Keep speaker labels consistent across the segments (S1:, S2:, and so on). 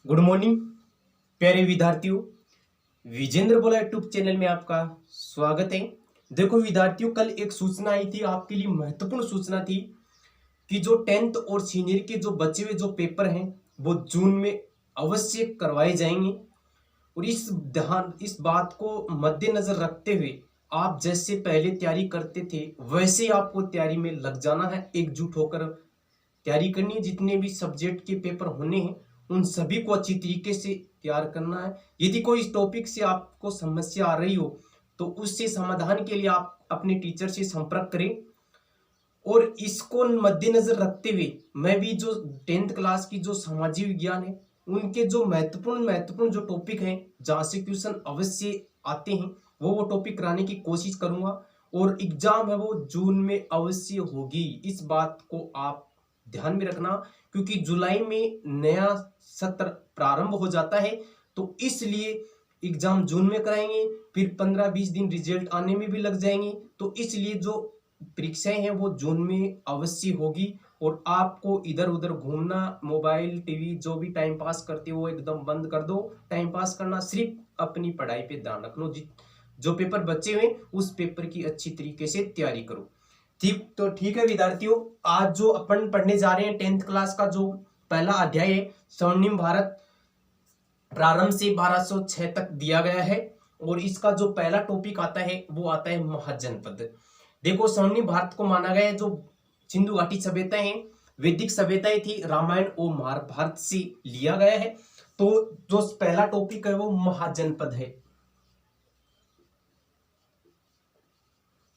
S1: Good morning प्यारे विद्यार्थियों। विजेंद्र बोला यूट्यूब चैनल में आपका स्वागत है। देखो विद्यार्थियों, कल एक सूचना आई थी, आपके लिए महत्वपूर्ण सूचना थी कि जो 10th और सीनियर के जो बचे हुए जो पेपर हैं वो जून में अवश्य करवाए जाएंगे। और इस बात को मद्देनजर रखते हुए आप जैसे पहले तैयारी करते थे वैसे ही आपको तैयारी में लग जाना है, एकजुट होकर तैयारी करनी है। जितने भी सब्जेक्ट के पेपर होने हैं उन सभी को अच्छी तरीके से तैयार करना है। यदि कोई इस टॉपिक से आपको समस्या आ रही हो तो उससे समाधान के लिए आप अपने टीचर से संपर्क करें। और इसको मद्देनजर रखते हुए मैं भी जो 10th क्लास की जो सामाजिक विज्ञान है उनके जो महत्वपूर्ण जो टॉपिक हैं जहाँ से क्वेश्चन अवश्य आते हैं वो टॉपिक कराने की कोशिश करूंगा। और एग्जाम है वो जून में अवश्य होगी, इस बात को आप ध्यान में रखना, क्योंकि जुलाई में नया सत्र प्रारंभ हो जाता है। तो इसलिए एग्जाम जून में कराएंगे, फिर 15-20 दिन रिजल्ट आने में भी लग जाएंगे। तो इसलिए जो परीक्षाएं हैं वो जून में अवश्य होगी। और आपको इधर उधर घूमना, मोबाइल टीवी जो भी टाइम पास करते हो एकदम बंद कर दो। टाइम पास करना, सिर्फ अपनी पढ़ाई पे ध्यान रखना। जो पेपर बचे हुए उस पेपर की अच्छी तरीके से तैयारी करो। ठीक है विद्यार्थियों, आज जो अपन पढ़ने जा रहे हैं 10th क्लास का जो पहला अध्याय है स्वर्णिम भारत प्रारंभ से 1206 तक दिया गया है। और इसका जो पहला टॉपिक आता है वो आता है महाजनपद। देखो, स्वर्णिम भारत को माना गया है जो सिंधु घाटी सभ्यताएं हैं, वैदिक सभ्यताएं थी, रामायण और महाभारत से लिया गया है। तो जो पहला टॉपिक है वो महाजनपद है।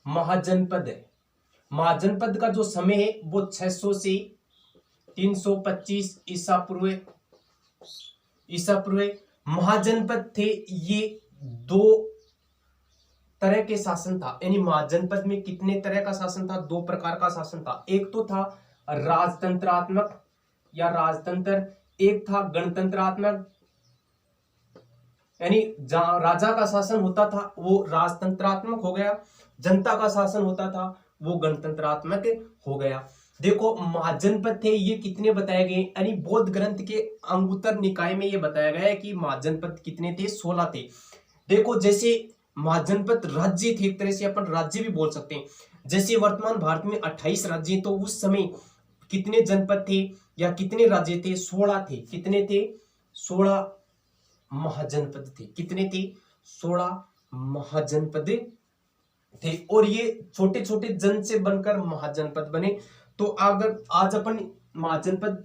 S1: महाजनपद है। महाजनपद का जो समय है वो 600 से 325 ईसा पूर्व महाजनपद थे। ये दो तरह के शासन था, यानी महाजनपद में कितने तरह का शासन था? दो प्रकार का शासन था। एक तो था राजतंत्रात्मक या राजतंत्र, एक था गणतंत्रात्मक, यानी जहां राजा का शासन होता था वो राजतंत्रात्मक हो गया, जनता का शासन होता था वो गणतंत्रात्मक हो गया। देखो, महाजनपद थे ये कितने बताए गए, यानी बौद्ध ग्रंथ के अंगुत्तर निकाय में ये बताया गया है कि महाजनपद कितने थे? 16 थे। देखो, जैसे महाजनपद राज्य थे, एक तरह से अपन राज्य भी बोल सकते हैं। जैसे वर्तमान भारत में 28 राज्य, तो उस समय कितने जनपद थे या कितने राज्य थे? 16 थे। कितने थे? 16 महाजनपद थे। कितने थे? 16 महाजनपद थे। और ये छोटे छोटे जन से बनकर महाजनपद बने। तो अगर आज अपन महाजनपद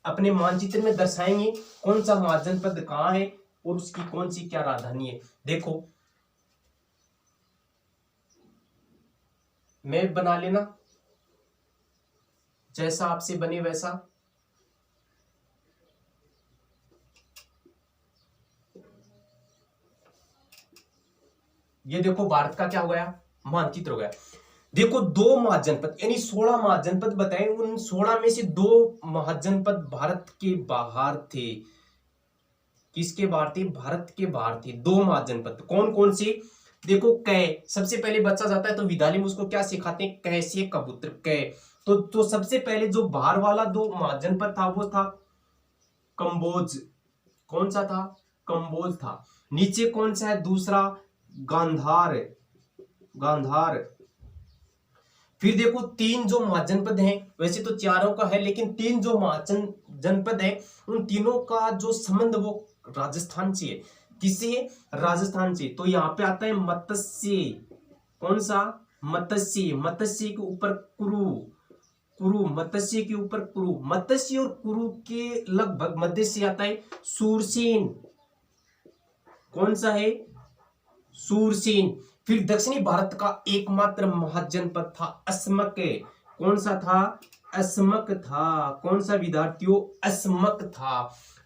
S1: अपने मानचित्र में दर्शाएंगे, कौन सा महाजनपद कहाँ है और उसकी कौन सी क्या राजधानी है। देखो, मैप बना लेना, जैसा आपसे बने वैसा। ये देखो, भारत का क्या हो गया? मानचित्र हो गया। देखो, दो महाजनपद यानी 16 महाजनपद बताए, उन 16 में से दो महाजनपद भारत के बाहर थे। किसके बाहर थे? भारत के बाहर थे दो महाजनपद। कौन कौन से? देखो, कै, सबसे पहले बच्चा जाता है तो विद्यालय में उसको क्या सिखाते हैं? कै से कबूतर, कै। तो सबसे पहले जो बाहर वाला दो महाजनपद था वो था कंबोज। कौन सा था? कंबोज था। नीचे कौन सा है? दूसरा गांधार। गांधार। फिर देखो, तीन जो महाजनपद हैं, वैसे तो चारों का है लेकिन तीन जो महाजनपद है उन तीनों का जो संबंध वो राजस्थान से है। किससे? राजस्थान से। तो यहाँ पे आता है मत्स्य। कौन सा? मत्स्य। मत्स्य के ऊपर कुरु। कुरु, मत्स्य के ऊपर कुरु। मत्स्य और कुरु के लगभग मध्य से आता है सूरसेन। कौन सा है? सूरसेन। फिर दक्षिणी भारत का एकमात्र महाजनपद था अस्मक। कौन सा था? अस्मक था। कौन सा विद्यार्थियों? अस्मक था।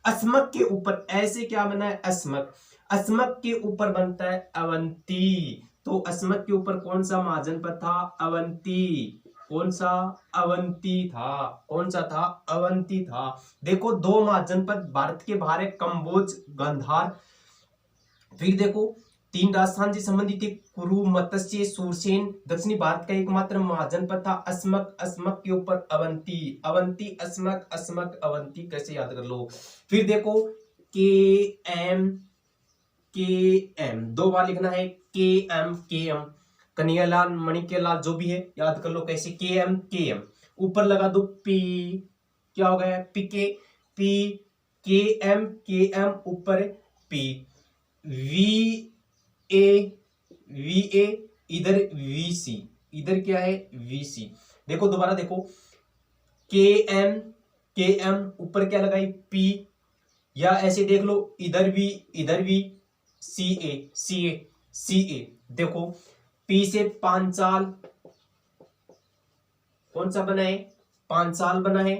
S1: अस्मक के ऊपर ऐसे क्या बना है? अस्मक। अस्मक के ऊपर बनता है अवंती। तो अस्मक के ऊपर कौन सा महाजनपद था? अवंती। कौन सा? अवंती था। कौन सा था? अवंती था। देखो, दो महाजनपद भारत के बाहर है, कंबोज, गांधार। फिर देखो, तीन राजस्थान से संबंधित थे, कुरु, मत्स्य, सूरसेन। दक्षिणी भारत का एकमात्र महाजनपद था अस्मक, अस्मक के ऊपर अवंती, अवंती, अस्मक, अस्मक, अवंती। कैसे याद कर लो। फिर देखो के एम, के एम दो बार लिखना है, के एम, के एम। कन्हैयालाल, मणिक्यलाल, जो भी है याद कर लो कैसे, के एम, के एम। ऊपर लगा दो पी, क्या हो गया, पी के, पी के एम, के एम ऊपर P. V A, V A, इधर वी सी, इधर क्या है वी सी। देखो दोबारा देखो, के एम, के एम ऊपर क्या लगाई पी, या ऐसे देख लो इधर भी, इधर भी सी ए, सी ए, सी ए। देखो पी से पांचाल, कौन सा बना है, पांचाल बना है।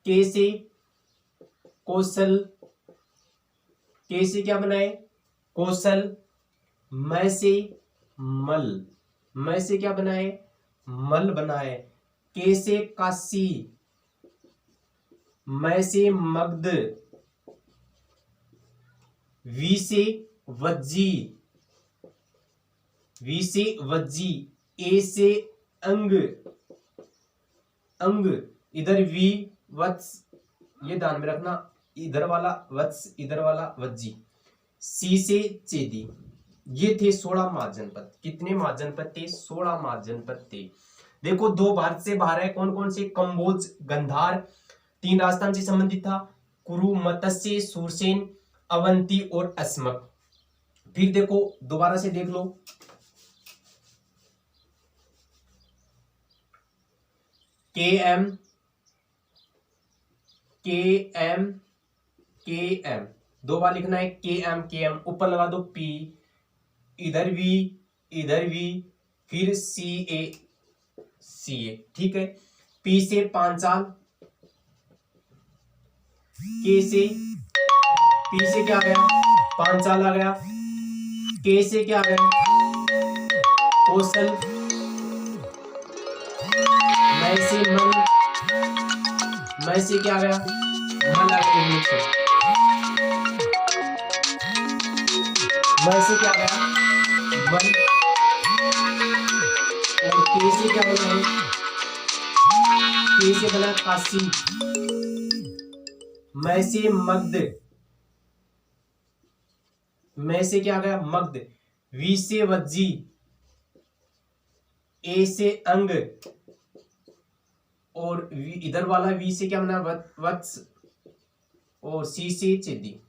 S1: के से कौशल, के से क्या बना है, कौशल। मैं से मल, मैं से क्या बना है, मल बना है। के से काशी, मैं से मगध। वी से वज्जी, वी से वज्जी। ए से अंग, अंग। इधर वी वत्स, ये ध्यान में रखना, इधर वाला वत्स, इधर वाला वज्जी। सी से चेदी। ये थे 16 महाजनपद। कितने महाजनपद थे, 16 महाजनपद थे। देखो दो भारत से बाहर है, कौन कौन से, कंबोज, गंधार। तीन राजस्थान से संबंधित था, कुरु, मत्स्य, सूरसेन, अवंती और अस्मक। फिर देखो दोबारा से देख लो, के एम, के एम, के एम दो बार लिखना है, के एम, के एम। ऊपर लगा दो पी, इधर भी, इधर भी। फिर सी ए, सी ए, ठीक है। पी से पांचाल, के से, पी से क्या आ गया, पांचाल आ गया। के से क्या आ गया, कौशल। मैं से मन, मैं से क्या आ गया, मन आ गया। मैं से क्या आ गया, मन। और के से क्या बना है, के से बना काशी। मैं से मगध, मैं से क्या आ गया, मगध। वी से वज्जी, ए से अंग, और इधर वाला वी से क्या बना, वत्स, और सी से चेदी।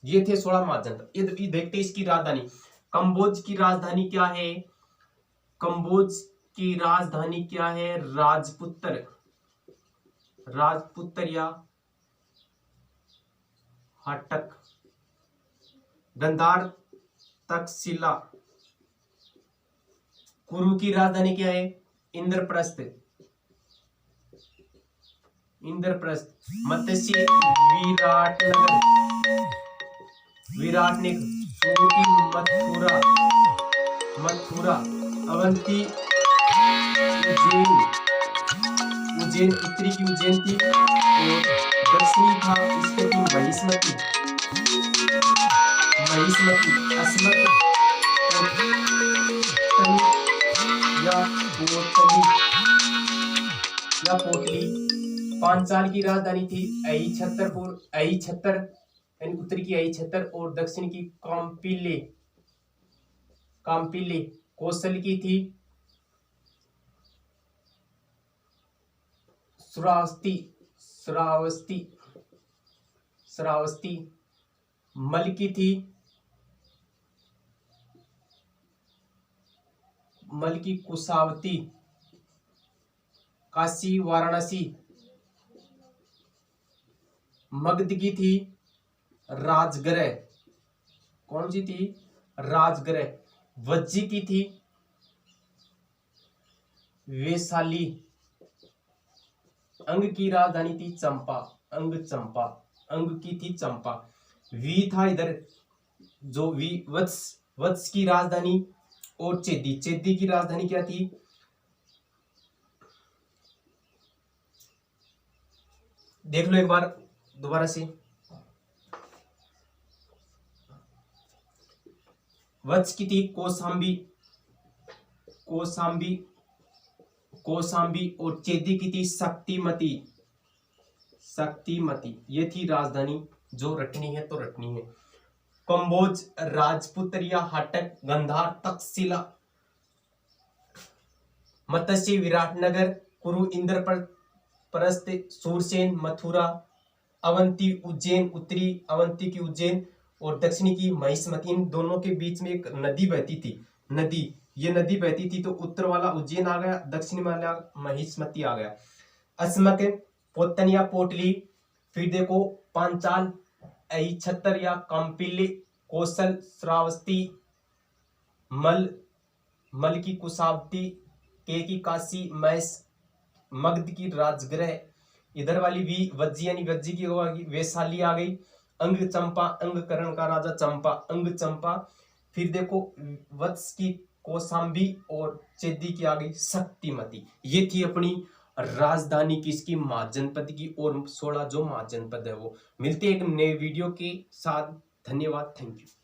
S1: ये थे 16 महाजनपद। ये देखते इसकी राजधानी। कंबोज की राजधानी क्या है, कंबोज की राजधानी क्या है, राजपुत्र, राजपुत्र या हटक। गंधार, तक्षशिला। कुरु की राजधानी क्या है, इंद्रप्रस्थ, इंद्रप्रस्थ। मत्स्य, विराटनगर, विराटनगर। सूर की मथुरा, मथुरा। अवंती, उज्जैन, उज्जैन उत्तरी की उज्जैन थी, और दक्षिणी था इसके थी महिष्मती, महिष्मती। अस्मक या पोटली, या पोटली। पांचाल की राजधानी थी अहि छतरपुर, अहि छतर यानी उत्तरी की अहि छतर, और दक्षिण की काम्पिले, काम्पिले। कौशल की थी श्रावस्ती, श्रावस्ती, श्रावस्ती। मल की थी, मल की कुशावती, काशी, वाराणसी। मगध की थी राजगृह, कौन सी थी, राजगृह। वज्जी की थी वैशाली। अंग की राजधानी थी चंपा, अंग, चंपा, अंग की थी चंपा। वी था इधर जो वी, वत्स, वत्स की राजधानी, और चेदी, चेदी की राजधानी क्या थी, देख लो एक बार दोबारा से। वत्स की थी कौशाम्बी, कौशाम्बी, कौशाम्बी। और चेदी की थी शक्तिमती, शक्तिमती। ये थी राजधानी, जो रटनी है तो रटनी है। कंबोज, राजपुत्रिया, हटक, गंधार, तक्षशिला, मत्स्य, विराटनगर, कुरु, इंद्रप्रस्थ, सूरसेन, मथुरा, अवंती, उज्जैन। उत्तरी अवंती की उज्जैन और दक्षिणी की महिष्मती। इन दोनों के बीच में एक नदी बहती थी, नदी, ये नदी बहती थी, तो उत्तर वाला उज्जैन आ गया, दक्षिण वाला महिष्मती आ गया। अस्मक, पोतनिया, पोटली। फिर देखो पांचाल, छत्तर या कौपिल्य, कौशल, श्रावस्ती, मल, मल की कुशावती, के की काशी, मैस, मगध की राजगृह। इधर वाली भी वज्जी यानी वज्जी की वैशाली आ गई। अंग चंपा, अंगकरण का राजा चंपा, अंग चंपा। फिर देखो वत्स की कौशाम्बी और चेदी की आ गई शक्तिमती। ये थी अपनी राजधानी किसकी, महाजनपद की। और 16 जो महाजनपद है वो। मिलते हैं एक नए वीडियो के साथ। धन्यवाद, थैंक यू।